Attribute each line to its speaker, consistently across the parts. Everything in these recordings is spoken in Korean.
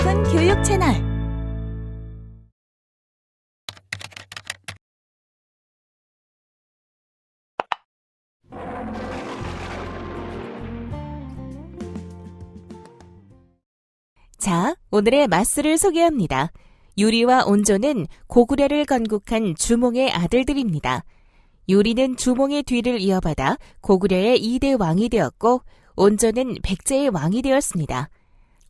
Speaker 1: 깊은 교육 채널. 자, 오늘의 맞수를 소개합니다. 유리와 온조는 고구려를 건국한 주몽의 아들들입니다. 유리는 주몽의 뒤를 이어받아 고구려의 2대 왕이 되었고, 온조는 백제의 왕이 되었습니다.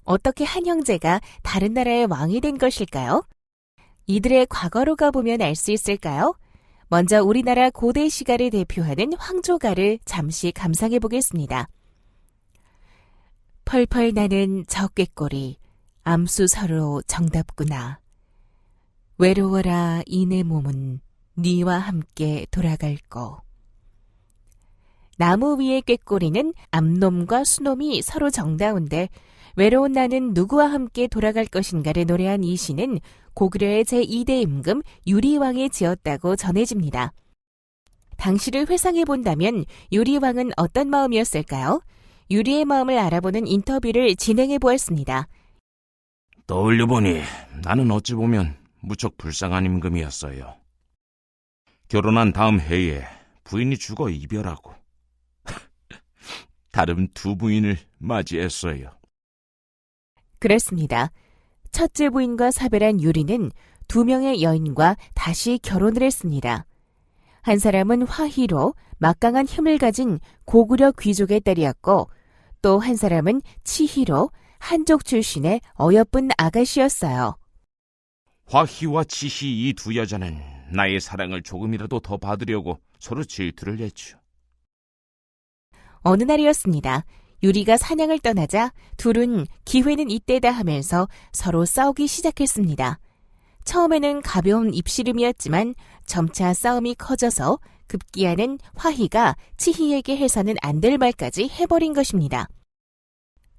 Speaker 1: 어떻게 한 형제가 다른 나라의 왕이 된 것일까요? 이들의 과거로 가보면 알 수 있을까요? 먼저 우리나라 고대 시가를 대표하는 황조가를 잠시 감상해 보겠습니다. 펄펄 나는 저 꾀꼬리 암수 서로 정답구나. 외로워라 이 내 몸은 네와 함께 돌아갈거. 나무 위의 꾀꼬리는 암놈과 수놈이 서로 정다운데 외로운 나는 누구와 함께 돌아갈 것인가를 노래한 이 시는 고구려의 제2대 임금 유리왕이 지었다고 전해집니다. 당시를 회상해 본다면 유리왕은 어떤 마음이었을까요? 유리의 마음을 알아보는 인터뷰를 진행해 보았습니다.
Speaker 2: 떠올려보니 나는 어찌 보면 무척 불쌍한 임금이었어요. 결혼한 다음 해에 부인이 죽어 이별하고 다른 두 부인을 맞이했어요.
Speaker 1: 그렇습니다. 첫째 부인과 사별한 유리는 2명의 여인과 다시 결혼을 했습니다. 한 사람은 화희로 막강한 힘을 가진 고구려 귀족의 딸이었고, 또 한 사람은 치희로 한족 출신의 어여쁜 아가씨였어요.
Speaker 2: 화희와 치희 이 두 여자는 나의 사랑을 조금이라도 더 받으려고 서로 질투를 했죠.
Speaker 1: 어느 날이었습니다. 유리가 사냥을 떠나자 둘은 기회는 이때다 하면서 서로 싸우기 시작했습니다. 처음에는 가벼운 입씨름이었지만 점차 싸움이 커져서 급기야는 화희가 치희에게 해서는 안 될 말까지 해버린 것입니다.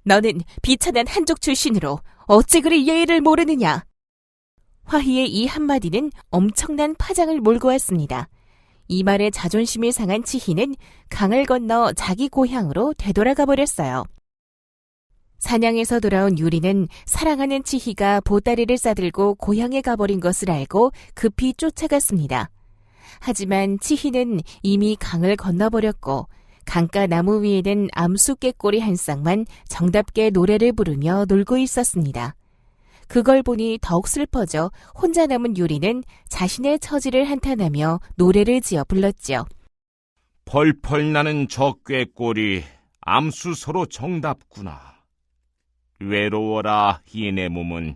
Speaker 1: 너는 비천한 한족 출신으로 어찌 그리 예의를 모르느냐? 화희의 이 한마디는 엄청난 파장을 몰고 왔습니다. 이 말에 자존심이 상한 치희는 강을 건너 자기 고향으로 되돌아가 버렸어요. 사냥에서 돌아온 유리는 사랑하는 치희가 보따리를 싸들고 고향에 가버린 것을 알고 급히 쫓아갔습니다. 하지만 치희는 이미 강을 건너버렸고 강가 나무 위에는 암수 꾀꼬리 한 쌍만 정답게 노래를 부르며 놀고 있었습니다. 그걸 보니 더욱 슬퍼져 혼자 남은 유리는 자신의 처지를 한탄하며 노래를 지어 불렀죠.
Speaker 2: 펄펄 나는 저 꾀꼬리 암수 서로 정답구나. 외로워라 이 내 몸은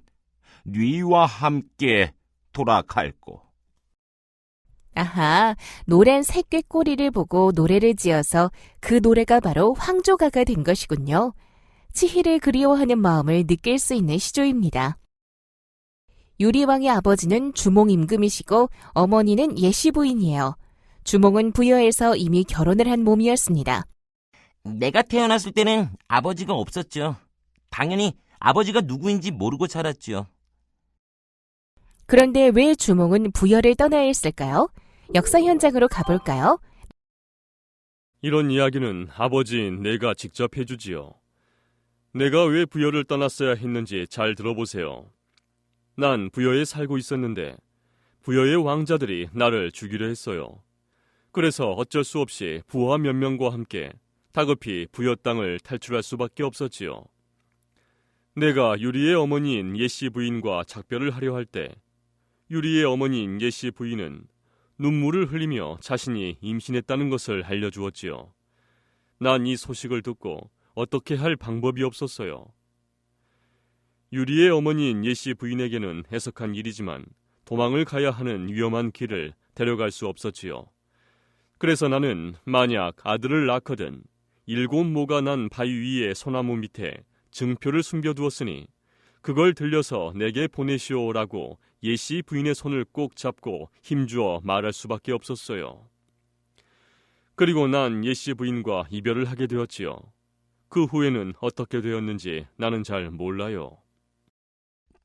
Speaker 2: 네와 함께 돌아갈고.
Speaker 1: 아하, 노란 새 꾀꼬리를 보고 노래를 지어서 그 노래가 바로 황조가가 된 것이군요. 치희를 그리워하는 마음을 느낄 수 있는 시조입니다. 유리왕의 아버지는 주몽 임금이시고 어머니는 예씨 부인이에요. 주몽은 부여에서 이미 결혼을 한 몸이었습니다.
Speaker 3: 내가 태어났을 때는 아버지가 없었죠. 당연히 아버지가 누구인지 모르고 자랐죠.
Speaker 1: 그런데 왜 주몽은 부여를 떠나야 했을까요? 역사 현장으로 가볼까요?
Speaker 4: 이런 이야기는 아버지인 내가 직접 해주지요. 내가 왜 부여를 떠났어야 했는지 잘 들어보세요. 난 부여에 살고 있었는데 부여의 왕자들이 나를 죽이려 했어요. 그래서 어쩔 수 없이 부하 몇 명과 함께 다급히 부여 땅을 탈출할 수밖에 없었지요. 내가 유리의 어머니인 예씨 부인과 작별을 하려 할 때 유리의 어머니인 예씨 부인은 눈물을 흘리며 자신이 임신했다는 것을 알려주었지요. 난 이 소식을 듣고 어떻게 할 방법이 없었어요. 유리의 어머니인 예씨 부인에게는 애석한 일이지만 도망을 가야 하는 위험한 길을 데려갈 수 없었지요. 그래서 나는 만약 아들을 낳거든 7모가 난 바위 위에 소나무 밑에 증표를 숨겨두었으니 그걸 들려서 내게 보내시오라고 예씨 부인의 손을 꼭 잡고 힘주어 말할 수밖에 없었어요. 그리고 난 예씨 부인과 이별을 하게 되었지요. 그 후에는 어떻게 되었는지 나는 잘 몰라요.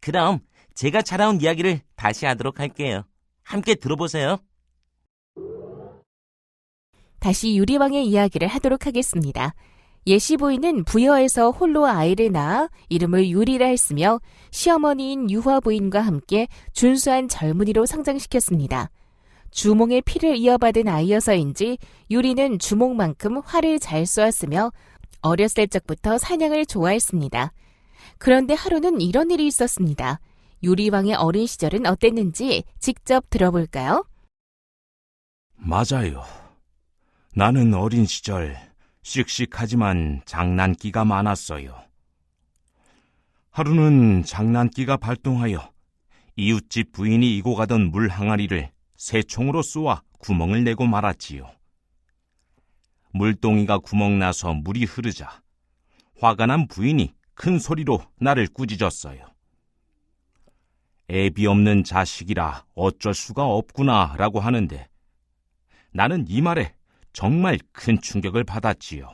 Speaker 3: 그럼 제가 자라온 이야기를 다시 하도록 할게요. 함께 들어보세요.
Speaker 1: 다시 유리왕의 이야기를 하도록 하겠습니다. 예시 부인은 부여에서 홀로 아이를 낳아 이름을 유리라 했으며 시어머니인 유화 부인과 함께 준수한 젊은이로 성장시켰습니다. 주몽의 피를 이어받은 아이여서인지 유리는 주몽만큼 활을 잘 쏘았으며 어렸을 적부터 사냥을 좋아했습니다. 그런데 하루는 이런 일이 있었습니다. 유리왕의 어린 시절은 어땠는지 직접 들어볼까요?
Speaker 2: 맞아요. 나는 어린 시절 씩씩하지만 장난기가 많았어요. 하루는 장난기가 발동하여 이웃집 부인이 이고 가던 물 항아리를 새총으로 쏘아 구멍을 내고 말았지요. 물동이가 구멍 나서 물이 흐르자 화가 난 부인이 큰 소리로 나를 꾸짖었어요. 애비 없는 자식이라 어쩔 수가 없구나라고 하는데 나는 이 말에 정말 큰 충격을 받았지요.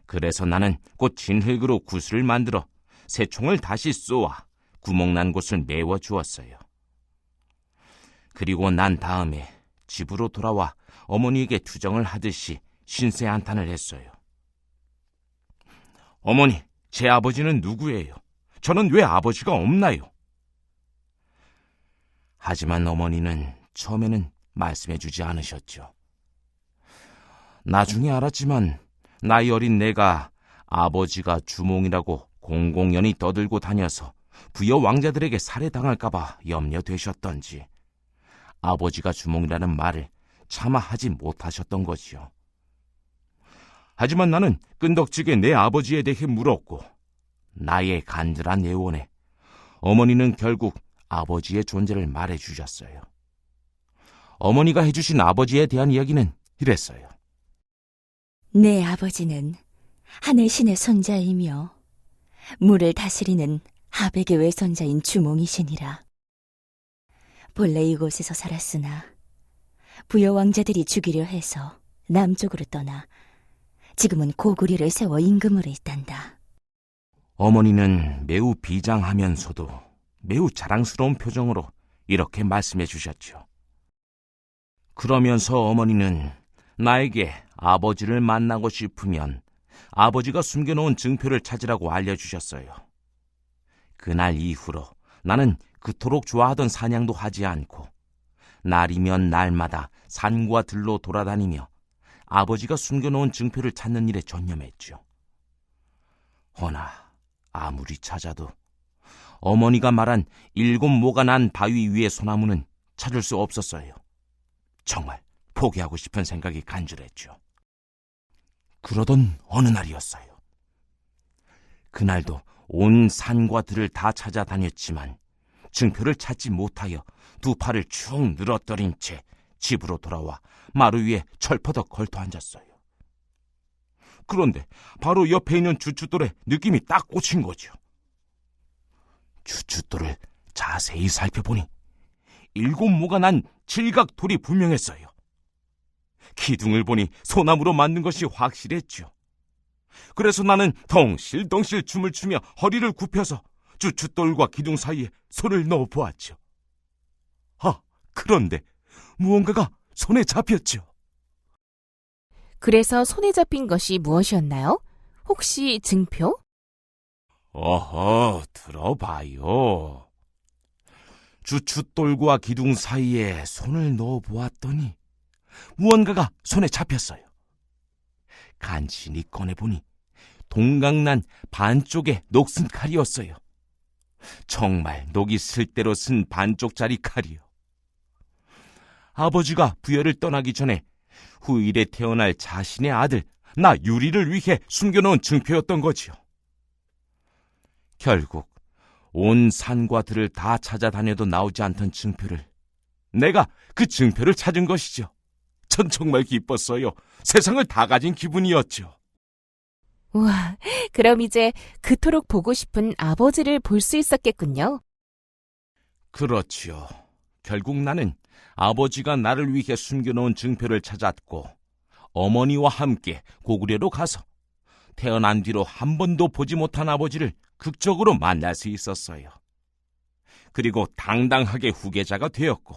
Speaker 2: 그래서 나는 곧 진흙으로 구슬을 만들어 새총을 다시 쏘아 구멍난 곳을 메워 주었어요. 그리고 난 다음에 집으로 돌아와 어머니에게 투정을 하듯이 신세한탄을 했어요. 어머니, 제 아버지는 누구예요? 저는 왜 아버지가 없나요? 하지만 어머니는 처음에는 말씀해주지 않으셨죠. 나중에 알았지만 나이 어린 내가 아버지가 주몽이라고 공공연히 떠들고 다녀서 부여 왕자들에게 살해당할까봐 염려되셨던지 아버지가 주몽이라는 말을 차마 하지 못하셨던 거지요. 하지만 나는 끈덕지게 내 아버지에 대해 물었고 나의 간절한 애원에 어머니는 결국 아버지의 존재를 말해주셨어요. 어머니가 해주신 아버지에 대한 이야기는 이랬어요.
Speaker 5: 내 아버지는 하늘 신의 손자이며 물을 다스리는 하백의 외손자인 주몽이시니라. 본래 이곳에서 살았으나 부여 왕자들이 죽이려 해서 남쪽으로 떠나 지금은 고구려를 세워 임금으로 있단다.
Speaker 2: 어머니는 매우 비장하면서도 매우 자랑스러운 표정으로 이렇게 말씀해 주셨죠. 그러면서 어머니는 나에게 아버지를 만나고 싶으면 아버지가 숨겨놓은 증표를 찾으라고 알려주셨어요. 그날 이후로 나는 그토록 좋아하던 사냥도 하지 않고 날이면 날마다 산과 들로 돌아다니며 아버지가 숨겨놓은 증표를 찾는 일에 전념했죠. 허나 아무리 찾아도 어머니가 말한 7모가 난 바위 위의 소나무는 찾을 수 없었어요. 정말 포기하고 싶은 생각이 간절했죠. 그러던 어느 날이었어요. 그날도 온 산과 들을 다 찾아다녔지만 증표를 찾지 못하여 두 팔을 축 늘어뜨린 채 집으로 돌아와 마루 위에 철퍼덕 걸터 앉았어요. 그런데 바로 옆에 있는 주춧돌에 느낌이 딱 꽂힌 거죠. 주춧돌을 자세히 살펴보니 7모가 난 칠각돌이 분명했어요. 기둥을 보니 소나무로 만든 것이 확실했죠. 그래서 나는 덩실덩실 춤을 추며 허리를 굽혀서 주춧돌과 기둥 사이에 손을 넣어 보았죠. 그런데 무언가가 손에 잡혔죠.
Speaker 1: 그래서 손에 잡힌 것이 무엇이었나요? 혹시 증표?
Speaker 2: 어허, 들어봐요. 주춧돌과 기둥 사이에 손을 넣어 보았더니 무언가가 손에 잡혔어요. 간신히 꺼내보니 동강난 반쪽의 녹슨 칼이었어요. 정말 녹이 슬 대로 쓴 반쪽짜리 칼이요. 아버지가 부여를 떠나기 전에 후일에 태어날 자신의 아들 나 유리를 위해 숨겨놓은 증표였던 거지요. 결국 온 산과 들을 다 찾아다녀도 나오지 않던 증표를 내가 그 증표를 찾은 것이죠. 전 정말 기뻤어요. 세상을 다 가진 기분이었죠.
Speaker 1: 우와, 그럼 이제 그토록 보고 싶은 아버지를 볼 수 있었겠군요.
Speaker 2: 그렇지요. 결국 나는 아버지가 나를 위해 숨겨놓은 증표를 찾았고 어머니와 함께 고구려로 가서 태어난 뒤로 한 번도 보지 못한 아버지를 극적으로 만날 수 있었어요. 그리고 당당하게 후계자가 되었고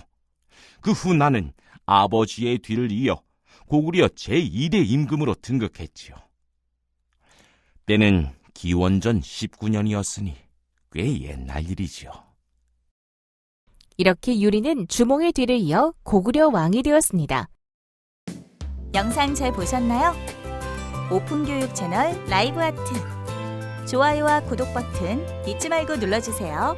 Speaker 2: 그 후 나는 아버지의 뒤를 이어 고구려 제2대 임금으로 등극했지요. 때는 기원전 19년이었으니 꽤 옛날 일이지요.
Speaker 1: 이렇게 유리는 주몽의 뒤를 이어 고구려 왕이 되었습니다.
Speaker 6: 영상 잘 보셨나요? 오픈교육 채널 라이브 아트. 좋아요와 구독 버튼 잊지 말고 눌러주세요.